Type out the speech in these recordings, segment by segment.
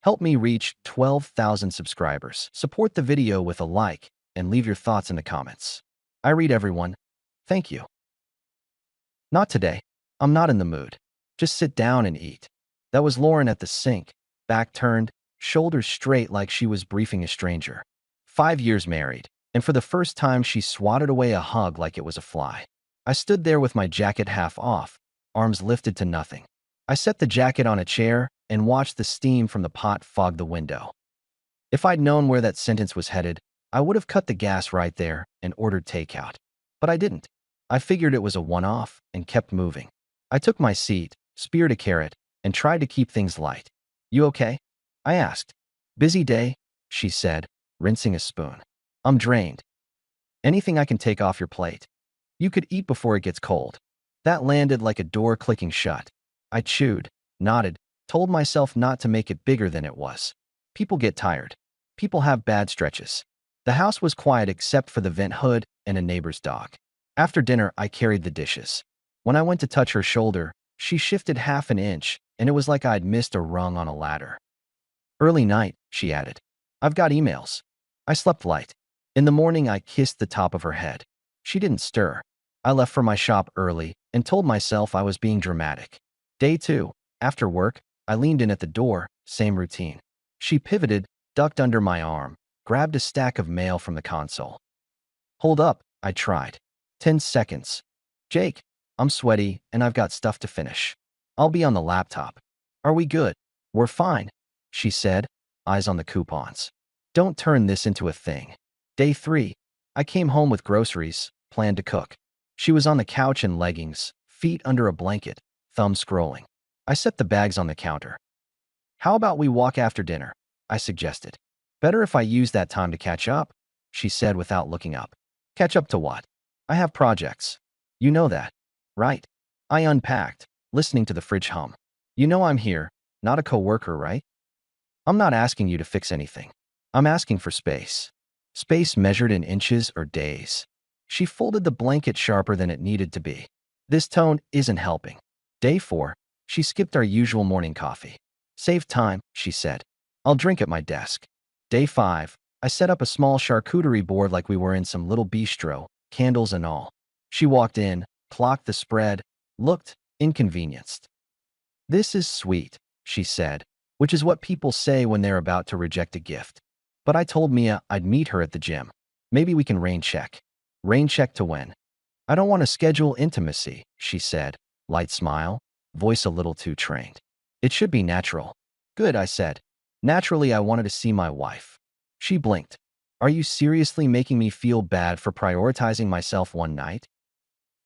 Help me reach 12,000 subscribers. Support the video with a like and leave your thoughts in the comments. I read everyone. Thank you. Not today. I'm not in the mood. Just sit down and eat. That was Lauren at the sink, back turned, shoulders straight like she was briefing a stranger. 5 years married, and for the first time she swatted away a hug like it was a fly. I stood there with my jacket half off, arms lifted to nothing. I set the jacket on a chair and watched the steam from the pot fog the window. If I'd known where that sentence was headed, I would have cut the gas right there and ordered takeout. But I didn't. I figured it was a one-off and kept moving. I took my seat, speared a carrot, and tried to keep things light. You okay? I asked. Busy day, she said, rinsing a spoon. I'm drained. Anything I can take off your plate? You could eat before it gets cold. That landed like a door clicking shut. I chewed, nodded, told myself not to make it bigger than it was. People get tired. People have bad stretches. The house was quiet except for the vent hood and a neighbor's dog. After dinner, I carried the dishes. When I went to touch her shoulder, she shifted half an inch, and it was like I'd missed a rung on a ladder. Early night, she added. I've got emails. I slept light. In the morning, I kissed the top of her head. She didn't stir. I left for my shop early and told myself I was being dramatic. Day 2, after work, I leaned in at the door, same routine. She pivoted, ducked under my arm, grabbed a stack of mail from the console. Hold up, I tried. 10 seconds. Jake, I'm sweaty and I've got stuff to finish. I'll be on the laptop. Are we good? We're fine, she said, eyes on the coupons. Don't turn this into a thing. Day 3, I came home with groceries, planned to cook. She was on the couch in leggings, feet under a blanket, thumb scrolling. I set the bags on the counter. How about we walk after dinner? I suggested. Better if I use that time to catch up, she said without looking up. Catch up to what? I have projects. You know that, right? I unpacked, listening to the fridge hum. You know I'm here, not a coworker, right? I'm not asking you to fix anything. I'm asking for space. Space measured in inches or days. She folded the blanket sharper than it needed to be. This tone isn't helping. Day 4, she skipped our usual morning coffee. Save time, she said. I'll drink at my desk. Day 5, I set up a small charcuterie board like we were in some little bistro, candles and all. She walked in, clocked the spread, looked inconvenienced. This is sweet, she said, which is what people say when they're about to reject a gift. But I told Mia I'd meet her at the gym. Maybe we can rain check. Rain check to when? I don't want to schedule intimacy, she said, light smile, voice a little too trained. It should be natural. Good, I said. Naturally, I wanted to see my wife. She blinked. Are you seriously making me feel bad for prioritizing myself one night?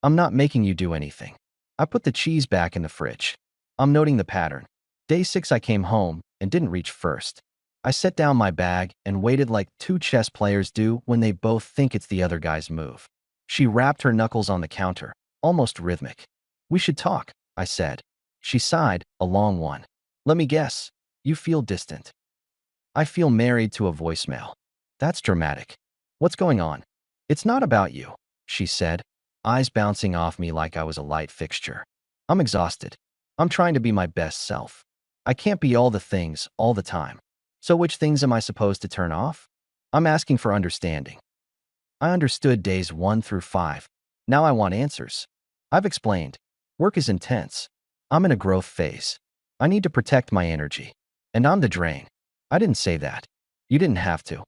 I'm not making you do anything. I put the cheese back in the fridge. I'm noting the pattern. Day 6, I came home and didn't reach first. I set down my bag and waited like two chess players do when they both think it's the other guy's move. She rapped her knuckles on the counter, almost rhythmic. We should talk, I said. She sighed, a long one. Let me guess. You feel distant. I feel married to a voicemail. That's dramatic. What's going on? It's not about you, she said, eyes bouncing off me like I was a light fixture. I'm exhausted. I'm trying to be my best self. I can't be all the things all the time. So which things am I supposed to turn off? I'm asking for understanding. I understood days 1 through 5. Now I want answers. I've explained. Work is intense. I'm in a growth phase. I need to protect my energy. And I'm the drain. I didn't say that. You didn't have to.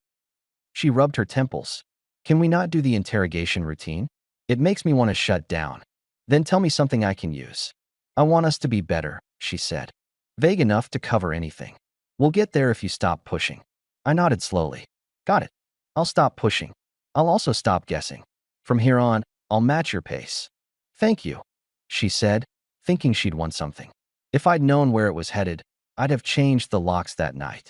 She rubbed her temples. Can we not do the interrogation routine? It makes me want to shut down. Then tell me something I can use. I want us to be better, she said. Vague enough to cover anything. We'll get there if you stop pushing. I nodded slowly. Got it. I'll stop pushing. I'll also stop guessing. From here on, I'll match your pace. Thank you, she said, thinking she'd won something. If I'd known where it was headed, I'd have changed the locks that night.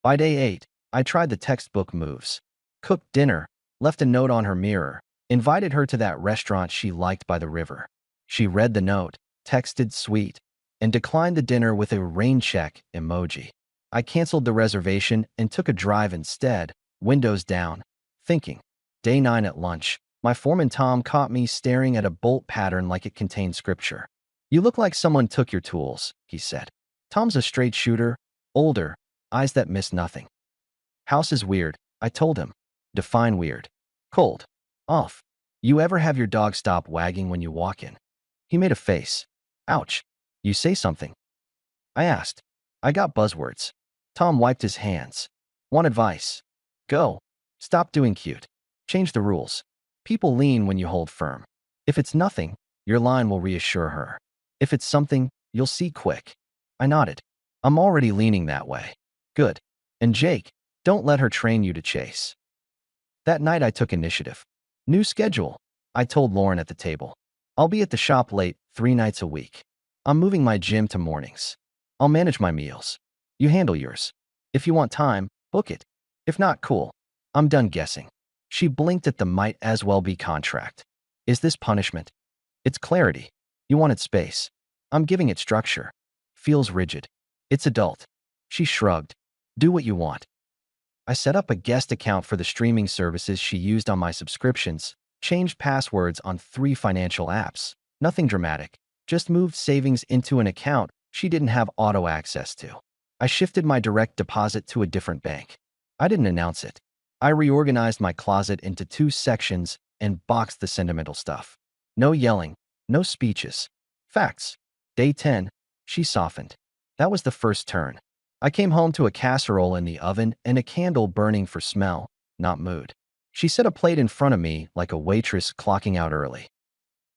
By day 8, I tried the textbook moves. Cooked dinner, left a note on her mirror, invited her to that restaurant she liked by the river. She read the note, texted sweet, and declined the dinner with a rain check emoji. I canceled the reservation and took a drive instead, windows down, thinking. Day 9 at lunch, my foreman Tom caught me staring at a bolt pattern like it contained scripture. You look like someone took your tools, he said. Tom's a straight shooter, older, eyes that miss nothing. House is weird, I told him. Define weird. Cold. Off. You ever have your dog stop wagging when you walk in? He made a face. Ouch. You say something? I asked. I got buzzwords. Tom wiped his hands. One advice. Go. Stop doing cute. Change the rules. People lean when you hold firm. If it's nothing, your line will reassure her. If it's something, you'll see quick. I nodded. I'm already leaning that way. Good. And Jake, don't let her train you to chase. That night I took initiative. New schedule, I told Lauren at the table. I'll be at the shop late 3 nights a week. I'm moving my gym to mornings. I'll manage my meals. You handle yours. If you want time, book it. If not, cool. I'm done guessing. She blinked at the might as well be contract. Is this punishment? It's clarity. You wanted space. I'm giving it structure. Feels rigid. It's adult. She shrugged. Do what you want. I set up a guest account for the streaming services she used on my subscriptions, changed passwords on 3 financial apps. Nothing dramatic. Just moved savings into an account she didn't have auto access to. I shifted my direct deposit to a different bank. I didn't announce it. I reorganized my closet into 2 sections and boxed the sentimental stuff. No yelling, no speeches. Facts. Day 10, she softened. That was the first turn. I came home to a casserole in the oven and a candle burning for smell, not mood. She set a plate in front of me like a waitress clocking out early.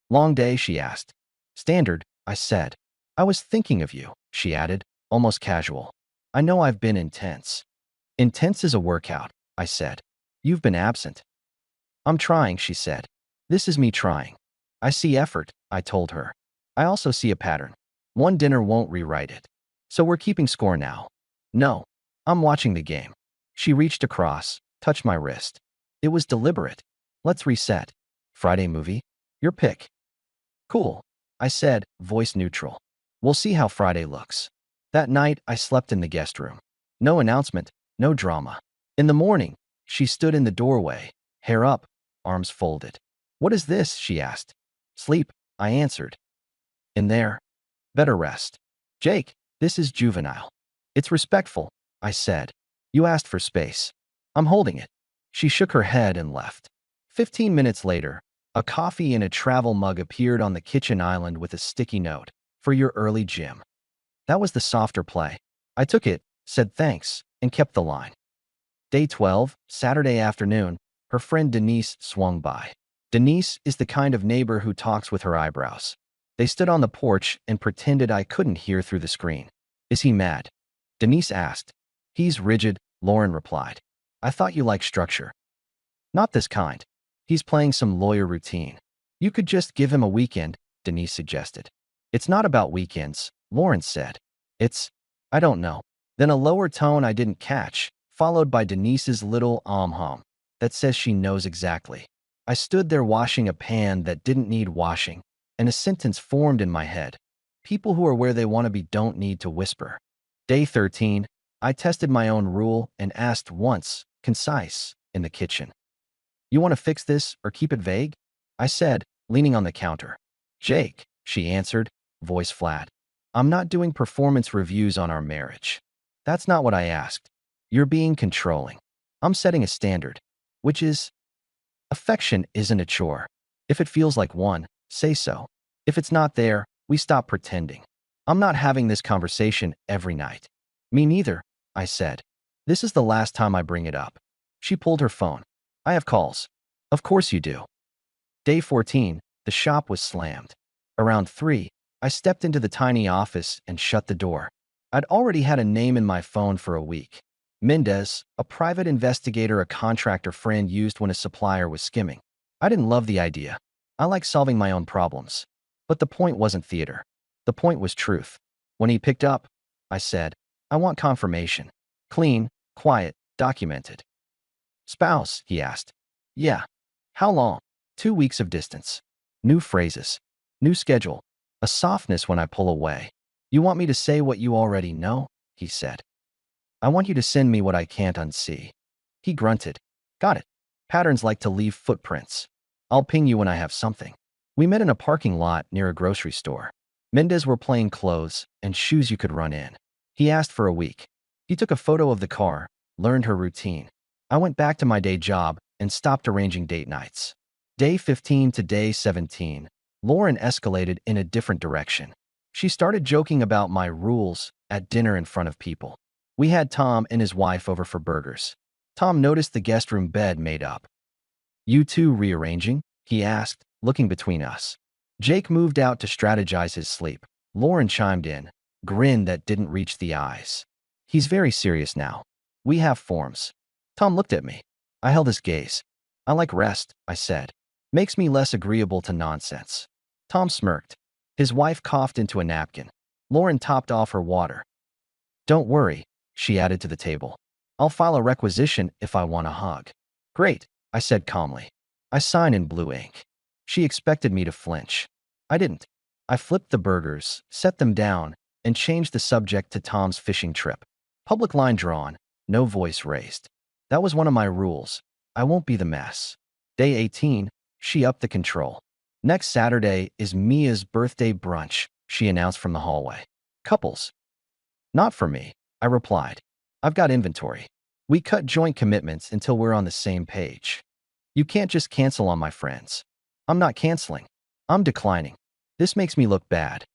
Long day, she asked. Standard, I said. I was thinking of you, she added, almost casual. I know I've been intense. Intense is a workout, I said. You've been absent. I'm trying, she said. This is me trying. I see effort, I told her. I also see a pattern. One dinner won't rewrite it. So we're keeping score now. No, I'm watching the game. She reached across, touched my wrist. It was deliberate. Let's reset. Friday movie? Your pick. Cool, I said, voice neutral. We'll see how Friday looks. That night, I slept in the guest room. No announcement, no drama. In the morning, she stood in the doorway, hair up, arms folded. What is this? She asked. Sleep, I answered. In there. Better rest. Jake, this is juvenile. It's respectful, I said. You asked for space. I'm holding it. She shook her head and left. 15 minutes later, a coffee in a travel mug appeared on the kitchen island with a sticky note. For your early gym. That was the softer play. I took it, said thanks, and kept the line. Day 12, Saturday afternoon, her friend Denise swung by. Denise is the kind of neighbor who talks with her eyebrows. They stood on the porch and pretended I couldn't hear through the screen. Is he mad? Denise asked. He's rigid, Lauren replied. I thought you liked structure. Not this kind. He's playing some lawyer routine. You could just give him a weekend, Denise suggested. It's not about weekends, Lauren said. I don't know. Then a lower tone I didn't catch, followed by Denise's little hum that says she knows exactly. I stood there washing a pan that didn't need washing, and a sentence formed in my head. People who are where they want to be don't need to whisper. Day 13, I tested my own rule and asked once, concise, in the kitchen. You want to fix this or keep it vague? I said, leaning on the counter. Jake, she answered, voice flat. I'm not doing performance reviews on our marriage. That's not what I asked. You're being controlling. I'm setting a standard, which is, affection isn't a chore. If it feels like one, say so. If it's not there, we stop pretending. I'm not having this conversation every night. Me neither, I said. This is the last time I bring it up. She pulled her phone. I have calls. Of course you do. Day 14, the shop was slammed. Around 3, I stepped into the tiny office and shut the door. I'd already had a name in my phone for a week. Mendez, a private investigator a contractor friend used when a supplier was skimming. I didn't love the idea. I like solving my own problems. But the point wasn't theater. The point was truth. When he picked up, I said, I want confirmation. Clean, quiet, documented. Spouse, he asked. Yeah. How long? 2 weeks of distance. New phrases. New schedule. A softness when I pull away. You want me to say what you already know? He said. I want you to send me what I can't unsee. He grunted. Got it. Patterns like to leave footprints. I'll ping you when I have something. We met in a parking lot near a grocery store. Mendez were playing clothes and shoes you could run in. He asked for a week. He took a photo of the car, learned her routine. I went back to my day job and stopped arranging date nights. Day 15 to day 17, Lauren escalated in a different direction. She started joking about my rules at dinner in front of people. We had Tom and his wife over for burgers. Tom noticed the guest room bed made up. "You two rearranging?" he asked, looking between us. Jake moved out to strategize his sleep. Lauren chimed in, grin that didn't reach the eyes. "He's very serious now. We have forms." Tom looked at me. I held his gaze. "I like rest," I said. "Makes me less agreeable to nonsense." Tom smirked. His wife coughed into a napkin. Lauren topped off her water. "Don't worry," she added to the table. "I'll file a requisition if I want a hug." "Great," I said calmly. "I sign in blue ink." She expected me to flinch. I didn't. I flipped the burgers, set them down, and changed the subject to Tom's fishing trip. Public line drawn, no voice raised. That was one of my rules. I won't be the mess. Day 18, she upped the control. "Next Saturday is Mia's birthday brunch," she announced from the hallway. "Couples." "Not for me," I replied. "I've got inventory. We cut joint commitments until we're on the same page. You can't just cancel on my friends." "I'm not canceling. I'm declining. This makes me look bad."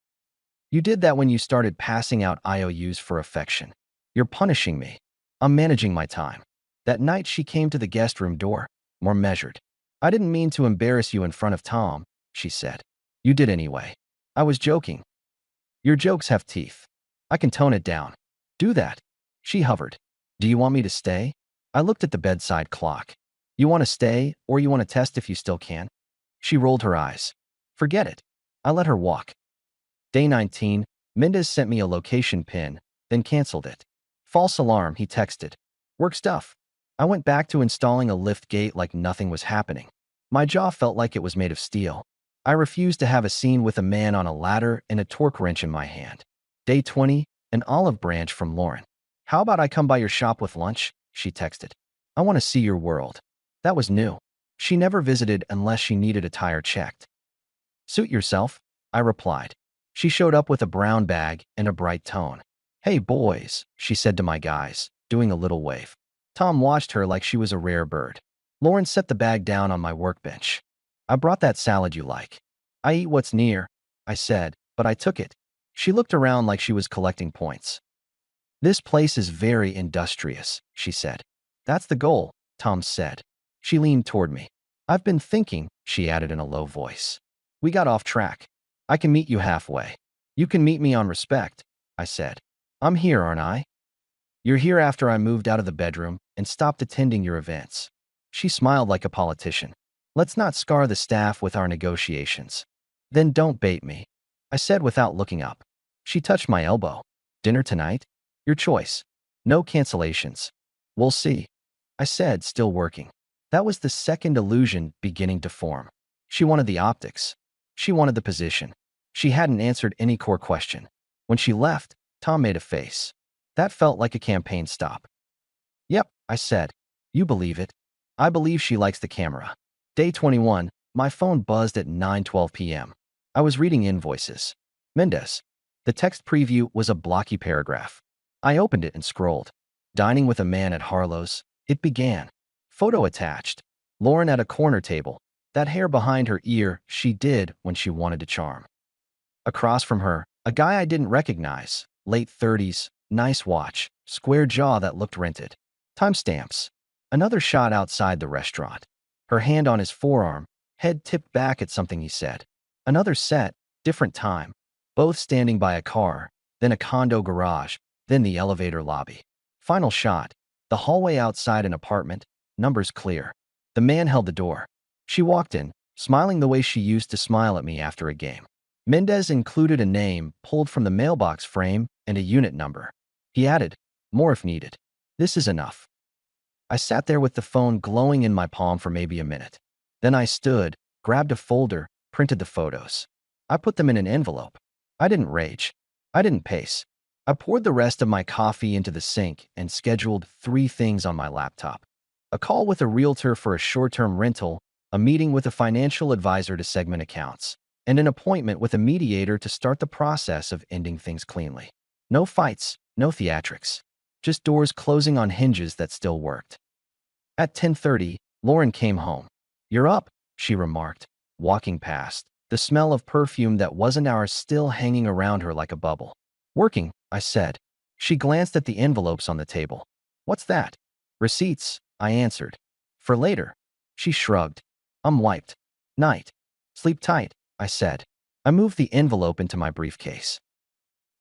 "You did that when you started passing out IOUs for affection. You're punishing me. I'm managing my time." That night she came to the guest room door, more measured. "I didn't mean to embarrass you in front of Tom," she said. "You did anyway." "I was joking." "Your jokes have teeth. I can tone it down." "Do that." She hovered. "Do you want me to stay?" I looked at the bedside clock. "You want to stay, or you want to test if you still can?" She rolled her eyes. "Forget it." I let her walk. Day 19, Mendez sent me a location pin, then canceled it. "False alarm," he texted. "Work stuff." I went back to installing a lift gate like nothing was happening. My jaw felt like it was made of steel. I refused to have a scene with a man on a ladder and a torque wrench in my hand. Day 20, an olive branch from Lauren. "How about I come by your shop with lunch?" she texted. "I want to see your world." That was new. She never visited unless she needed a tire checked. "Suit yourself," I replied. She showed up with a brown bag and a bright tone. "Hey boys," she said to my guys, doing a little wave. Tom watched her like she was a rare bird. Lauren set the bag down on my workbench. "I brought that salad you like." "I eat what's near," I said, but I took it. She looked around like she was collecting points. "This place is very industrious," she said. "That's the goal," Tom said. She leaned toward me. "I've been thinking," she added in a low voice. "We got off track. I can meet you halfway." "You can meet me on respect," I said. "I'm here, aren't I?" "You're here after I moved out of the bedroom and stopped attending your events." She smiled like a politician. "Let's not scar the staff with our negotiations." "Then don't bait me," I said without looking up. She touched my elbow. "Dinner tonight? Your choice. No cancellations." "We'll see," I said, still working. That was the second illusion beginning to form. She wanted the optics. She wanted the position. She hadn't answered any core question. When she left, Tom made a face. That felt like a campaign stop. "Yep," I said. "You believe it." I believe she likes the camera. Day 21, my phone buzzed at 9:12 p.m. I was reading invoices. Mendez. The text preview was a blocky paragraph. I opened it and scrolled. "Dining with a man at Harlow's." It began. Photo attached. Lauren at a corner table. That hair behind her ear she did when she wanted to charm. Across from her, a guy I didn't recognize. Late 30s, nice watch, square jaw that looked rented. Timestamps. Another shot outside the restaurant. Her hand on his forearm, head tipped back at something he said. Another set, different time. Both standing by a car, then a condo garage, then the elevator lobby. Final shot. The hallway outside an apartment, numbers clear. The man held the door. She walked in, smiling the way she used to smile at me after a game. Mendez included a name pulled from the mailbox frame and a unit number. He added, "More if needed." "This is enough." I sat there with the phone glowing in my palm for maybe a minute. Then I stood, grabbed a folder, printed the photos. I put them in an envelope. I didn't rage. I didn't pace. I poured the rest of my coffee into the sink and scheduled 3 things on my laptop. A call with a realtor for a short-term rental, a meeting with a financial advisor to segment accounts, and an appointment with a mediator to start the process of ending things cleanly. No fights, no theatrics. just doors closing on hinges that still worked. At 10:30, Lauren came home. "You're up," she remarked, walking past, the smell of perfume that wasn't ours still hanging around her like a bubble. "Working," I said. She glanced at the envelopes on the table. "What's that?" "Receipts," I answered. "For later." She shrugged. "I'm wiped." "Night." "Sleep tight," I said. I moved the envelope into my briefcase.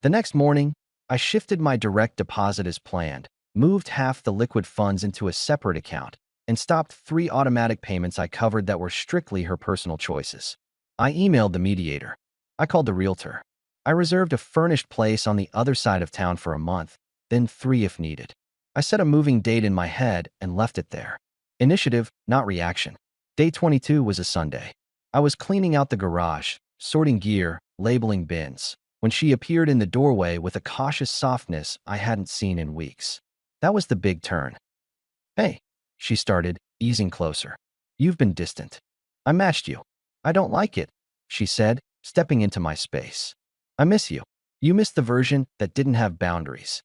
The next morning, I shifted my direct deposit as planned, moved half the liquid funds into a separate account, and stopped 3 automatic payments I covered that were strictly her personal choices. I emailed the mediator. I called the realtor. I reserved a furnished place on the other side of town for a month, then 3 if needed. I set a moving date in my head and left it there. Initiative, not reaction. Day 22 was a Sunday. I was cleaning out the garage, sorting gear, labeling bins, when she appeared in the doorway with a cautious softness I hadn't seen in weeks. That was the big turn. "Hey," she started, easing closer. "You've been distant." I matched you. "I don't like it," she said, stepping into my space. "I miss you. You missed the version that didn't have boundaries."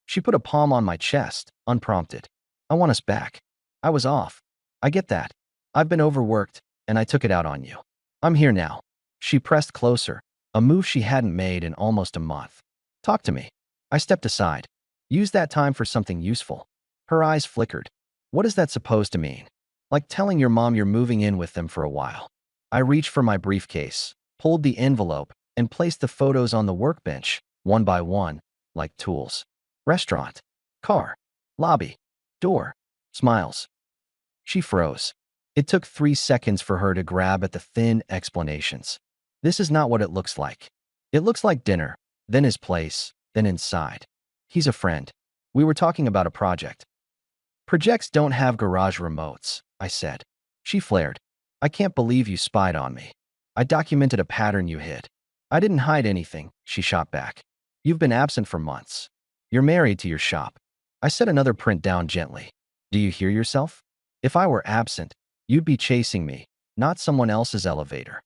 She put a palm on my chest, unprompted. "I want us back." I was off. "I get that. I've been overworked, and I took it out on you. I'm here now." She pressed closer, a move she hadn't made in almost a month. "Talk to me." I stepped aside. "Use that time for something useful." Her eyes flickered. "What is that supposed to mean?" "Like telling your mom you're moving in with them for a while." I reached for my briefcase, pulled the envelope, and placed the photos on the workbench, one by one, like tools. Restaurant, car, lobby, door, smiles. She froze. It took 3 seconds for her to grab at the thin explanations. "This is not what it looks like. It looks like dinner, then his place, then inside. He's a friend. We were talking about a project." "Projects don't have garage remotes," I said. She flared. "I can't believe you spied on me. I documented a pattern you hid." "I didn't hide anything," she shot back. "You've been absent for months. You're married to your shop." I set another print down gently. "Do you hear yourself? If I were absent, you'd be chasing me, not someone else's elevator."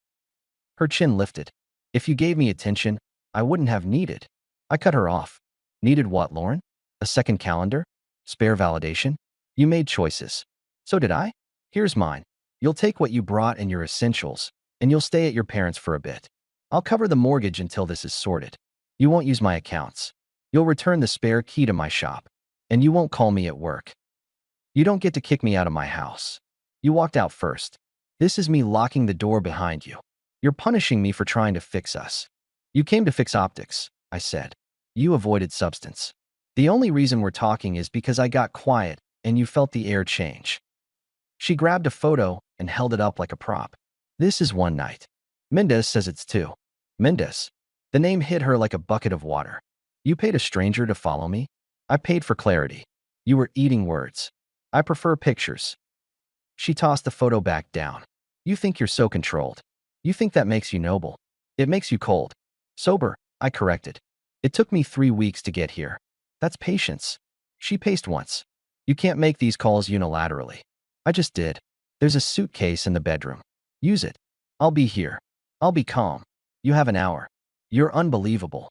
Her chin lifted. "If you gave me attention, I wouldn't have needed." I cut her off. "Needed what, Lauren? A second calendar? Spare validation? You made choices. So did I. Here's mine. You'll take what you brought and your essentials, and you'll stay at your parents' for a bit. I'll cover the mortgage until this is sorted. You won't use my accounts. You'll return the spare key to my shop, and you won't call me at work. You don't get to kick me out of my house. You walked out first. This is me locking the door behind you. You're punishing me for trying to fix us. You came to fix optics," I said. "You avoided substance. The only reason we're talking is because I got quiet and you felt the air change." She grabbed a photo and held it up like a prop. "This is one night. Mendez says it's 2. Mendez." The name hit her like a bucket of water. "You paid a stranger to follow me?" "I paid for clarity. You were eating words. I prefer pictures." She tossed the photo back down. "You think you're so controlled. You think that makes you noble. It makes you cold." "Sober," I corrected. "It took me 3 weeks to get here." "That's patience." She paced once. "You can't make these calls unilaterally." I just did. "There's a suitcase in the bedroom. Use it. I'll be here. I'll be calm. You have an hour." "You're unbelievable."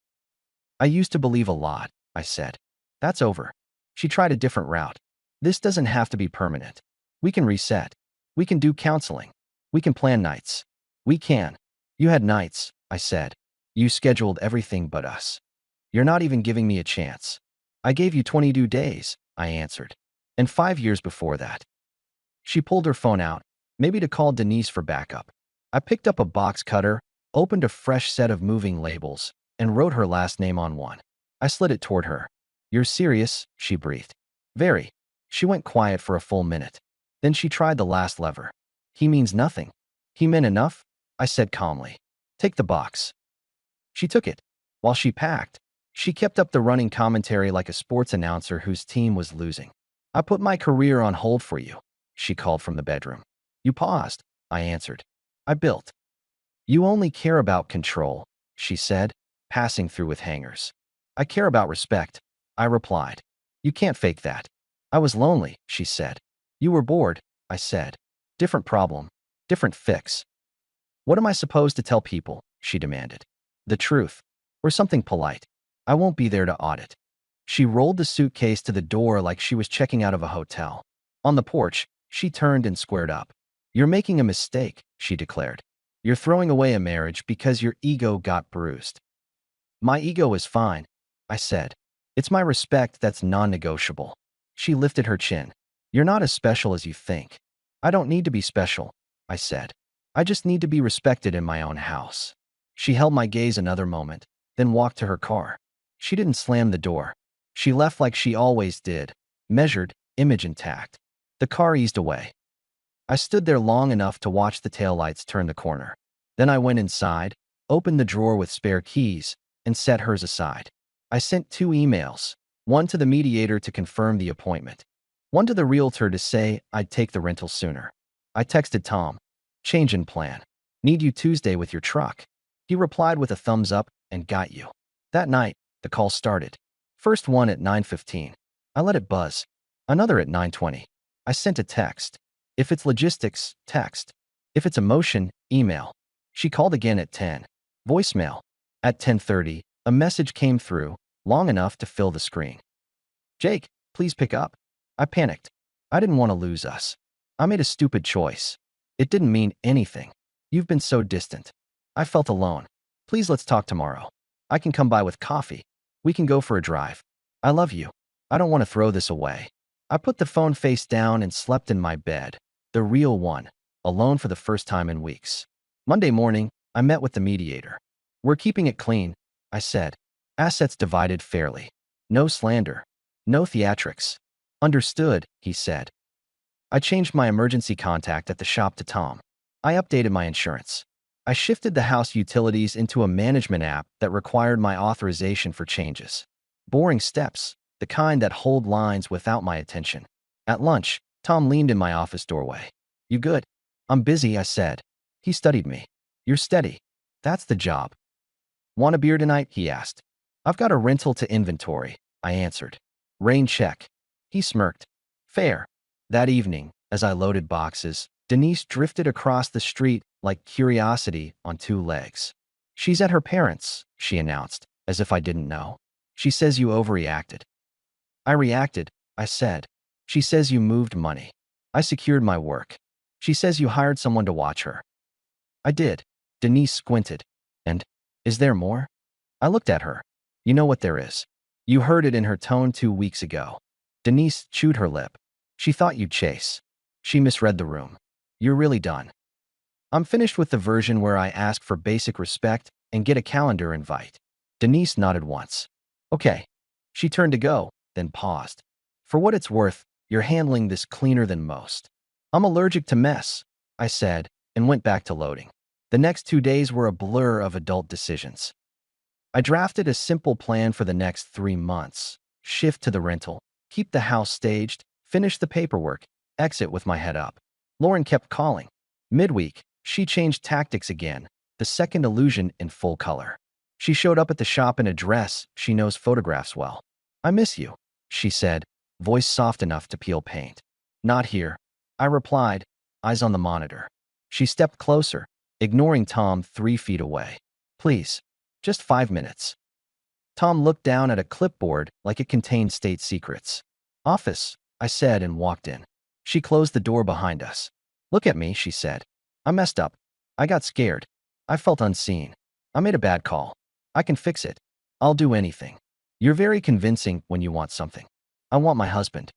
"I used to believe a lot," I said. "That's over." She tried a different route. "This doesn't have to be permanent. We can reset. We can do counseling. We can plan nights. We can." "You had nights," I said. "You scheduled everything but us. You're not even giving me a chance." "I gave you 22 days," I answered. "And 5 years before that." She pulled her phone out, maybe to call Denise for backup. I picked up a box cutter, opened a fresh set of moving labels, and wrote her last name on one. I slid it toward her. "You're serious?" she breathed. "Very." She went quiet for a full minute. Then she tried the last lever. "He means nothing." "He meant enough," I said calmly. "Take the box." She took it. While she packed, she kept up the running commentary like a sports announcer whose team was losing. "I put my career on hold for you," she called from the bedroom. "You paused," I answered. "I built." "You only care about control," she said, passing through with hangers. "I care about respect," I replied. "You can't fake that." "I was lonely," she said. "You were bored," I said. "Different problem, different fix." "What am I supposed to tell people?" she demanded. "The truth. Or something polite. I won't be there to audit." She rolled the suitcase to the door like she was checking out of a hotel. On the porch, she turned and squared up. "You're making a mistake," she declared. "You're throwing away a marriage because your ego got bruised." "My ego is fine," I said. "It's my respect that's non-negotiable." She lifted her chin. "You're not as special as you think." "I don't need to be special," I said. "I just need to be respected in my own house." She held my gaze another moment, then walked to her car. She didn't slam the door. She left like she always did, measured, image intact. The car eased away. I stood there long enough to watch the taillights turn the corner. Then I went inside, opened the drawer with spare keys, and set hers aside. I sent 2 emails, one to the mediator to confirm the appointment, one to the realtor to say I'd take the rental sooner. I texted Tom, "Change in plan. Need you Tuesday with your truck." He replied with a thumbs up and got you. That night, the call started. First one at 9:15. I let it buzz. Another at 9:20. I sent a text. If it's logistics, text. If it's emotion, email. She called again at 10. Voicemail. At 10:30, a message came through, long enough to fill the screen. "Jake, please pick up." I panicked. I didn't want to lose us. I made a stupid choice. It didn't mean anything. "You've been so distant." I felt alone. "Please, let's talk tomorrow. I can come by with coffee. We can go for a drive. I love you. I don't want to throw this away." I put the phone face down and slept in my bed. The real one, alone for the first time in weeks. Monday morning, I met with the mediator. "We're keeping it clean," I said. "Assets divided fairly. No slander. No theatrics." "Understood," he said. I changed my emergency contact at the shop to Tom. I updated my insurance. I shifted the house utilities into a management app that required my authorization for changes. Boring steps, the kind that hold lines without my attention. At lunch, Tom leaned in my office doorway. "You good?" "I'm busy," I said. He studied me. "You're steady. That's the job." "Want a beer tonight?" he asked. "I've got a rental to inventory," I answered. "Rain check." He smirked. "Fair." That evening, as I loaded boxes, Denise drifted across the street like curiosity on 2 legs. "She's at her parents'," she announced, as if I didn't know. "She says you overreacted." I reacted, I said. "She says you moved money." I secured my work. "She says you hired someone to watch her." I did. Denise squinted. "And is there more?" I looked at her. "You know what there is. You heard it in her tone 2 weeks ago." Denise chewed her lip. "She thought you'd chase." She misread the room. "You're really done." "I'm finished with the version where I ask for basic respect and get a calendar invite." Denise nodded once. "Okay." She turned to go, then paused. "For what it's worth, you're handling this cleaner than most." "I'm allergic to mess," I said, and went back to loading. The next 2 days were a blur of adult decisions. I drafted a simple plan for the next 3 months. Shift to the rental, keep the house staged, finish the paperwork, exit with my head up. Lauren kept calling. Midweek, she changed tactics again, the second illusion in full color. She showed up at the shop in a dress she knows photographs well. "I miss you," she said, voice soft enough to peel paint. "Not here," I replied, eyes on the monitor. She stepped closer, ignoring Tom 3 feet away. "Please, just 5 minutes." Tom looked down at a clipboard like it contained state secrets. "Office," I said and walked in. She closed the door behind us. "Look at me," she said. "I messed up. I got scared. I felt unseen. I made a bad call. I can fix it. I'll do anything. You're very convincing when you want something. I want my husband."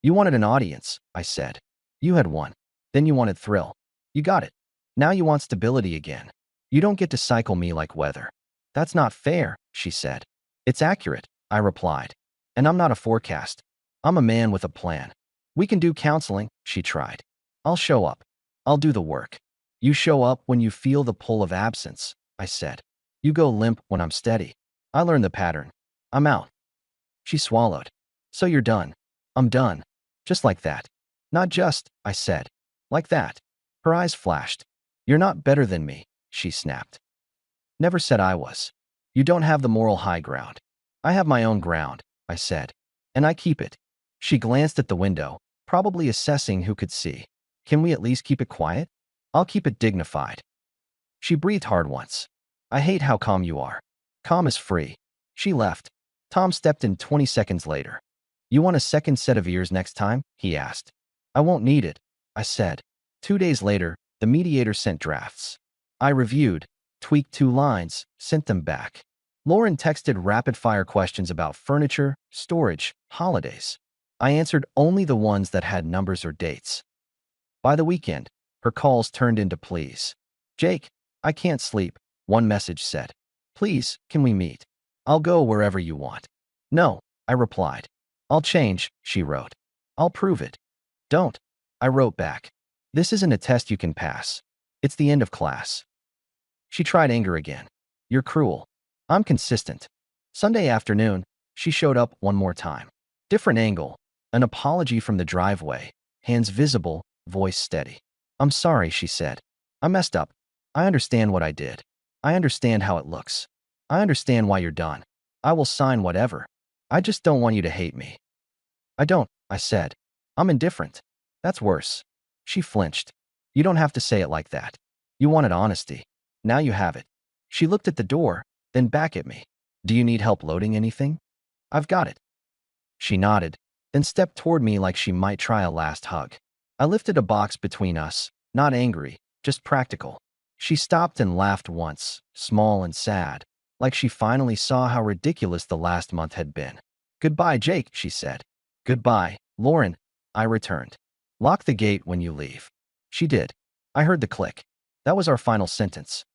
"You wanted an audience," I said. "You had one. Then you wanted thrill. You got it. Now you want stability again. You don't get to cycle me like weather." "That's not fair," she said. "It's accurate," I replied. "And I'm not a forecast. I'm a man with a plan." "We can do counseling," she tried. "I'll show up. I'll do the work." "You show up when you feel the pull of absence," I said. "You go limp when I'm steady. I learned the pattern. I'm out." She swallowed. "So you're done." "I'm done." Just like that. "Not just," I said. "Like that." Her eyes flashed. "You're not better than me," she snapped. "Never said I was." "You don't have the moral high ground." "I have my own ground," I said. "And I keep it." She glanced at the window, probably assessing who could see. "Can we at least keep it quiet?" "I'll keep it dignified." She breathed hard once. "I hate how calm you are." "Calm is free." She left. Tom stepped in 20 seconds later. You want a second set of ears next time? He asked. I won't need it, I said. 2 days later, the mediator sent drafts. I reviewed, tweaked 2 lines, sent them back. Lauren texted rapid-fire questions about furniture, storage, holidays. I answered only the ones that had numbers or dates. By the weekend, her calls turned into pleas. Jake, I can't sleep, one message said. Please, can we meet? I'll go wherever you want. No, I replied. I'll change, she wrote. I'll prove it. Don't, I wrote back. This isn't a test you can pass. It's the end of class. She tried anger again. You're cruel. I'm consistent. Sunday afternoon, she showed up one more time. Different angle, an apology from the driveway, hands visible, voice steady. I'm sorry, she said. I messed up. I understand what I did. I understand how it looks. I understand why you're done. I will sign whatever. I just don't want you to hate me. I don't, I said. I'm indifferent. That's worse. She flinched. You don't have to say it like that. You wanted honesty. Now you have it. She looked at the door, then back at me. Do you need help loading anything? I've got it. She nodded, then stepped toward me like she might try a last hug. I lifted a box between us, not angry, just practical. She stopped and laughed once, small and sad, like she finally saw how ridiculous the last month had been. Goodbye, Jake, she said. Goodbye, Lauren, I returned. Lock the gate when you leave. She did. I heard the click. That was our final sentence.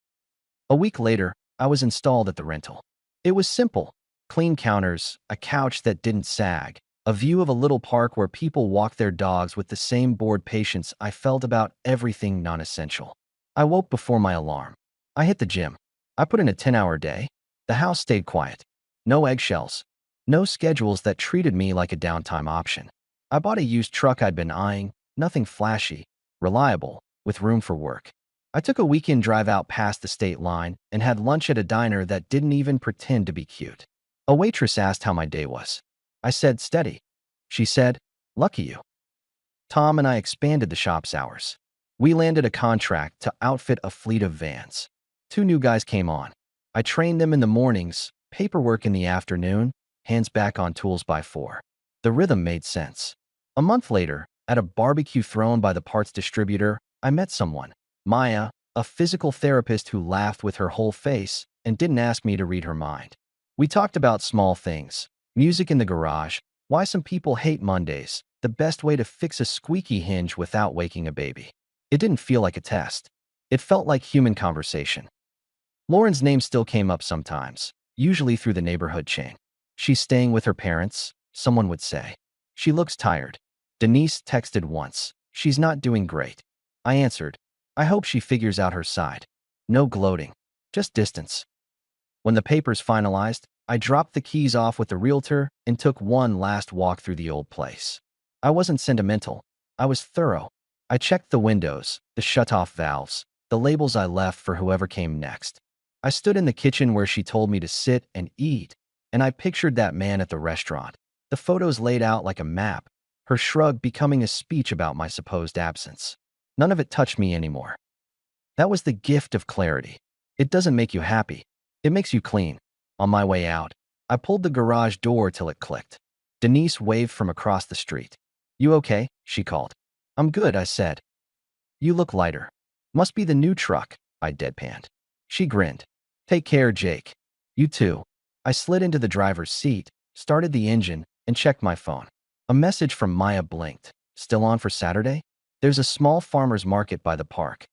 A week later, I was installed at the rental. It was simple. Clean counters, a couch that didn't sag, a view of a little park where people walk their dogs with the same bored patience I felt about everything non-essential. I woke before my alarm. I hit the gym. I put in a 10-hour day. The house stayed quiet. No eggshells. No schedules that treated me like a downtime option. I bought a used truck I'd been eyeing, nothing flashy, reliable, with room for work. I took a weekend drive out past the state line and had lunch at a diner that didn't even pretend to be cute. A waitress asked how my day was. I said, steady. She said, lucky you. Tom and I expanded the shop's hours. We landed a contract to outfit a fleet of vans. 2 new guys came on. I trained them in the mornings, paperwork in the afternoon, hands back on tools by 4. The rhythm made sense. A month later, at a barbecue thrown by the parts distributor, I met someone. Maya, a physical therapist who laughed with her whole face and didn't ask me to read her mind. We talked about small things, music in the garage, why some people hate Mondays, the best way to fix a squeaky hinge without waking a baby. It didn't feel like a test. It felt like human conversation. Lauren's name still came up sometimes, usually through the neighborhood chain. She's staying with her parents, someone would say. She looks tired. Denise texted once. She's not doing great. I answered. I hope she figures out her side. No gloating, just distance. When the papers finalized, I dropped the keys off with the realtor and took one last walk through the old place. I wasn't sentimental. I was thorough. I checked the windows, the shut-off valves, the labels I left for whoever came next. I stood in the kitchen where she told me to sit and eat, and I pictured that man at the restaurant, the photos laid out like a map, her shrug becoming a speech about my supposed absence. None of it touched me anymore. That was the gift of clarity. It doesn't make you happy. It makes you clean. On my way out, I pulled the garage door till it clicked. Denise waved from across the street. You okay? She called. I'm good, I said. You look lighter. Must be the new truck, I deadpanned. She grinned. Take care, Jake. You too. I slid into the driver's seat, started the engine, and checked my phone. A message from Maya blinked. Still on for Saturday? There's a small farmer's market by the park.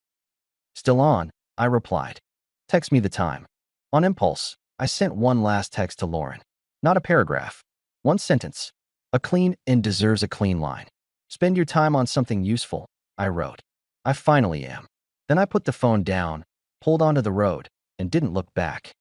Still on, I replied. Text me the time. On impulse, I sent one last text to Lauren. Not a paragraph. One sentence. A clean and deserves a clean line. Spend your time on something useful, I wrote. I finally am. Then I put the phone down, pulled onto the road, and didn't look back.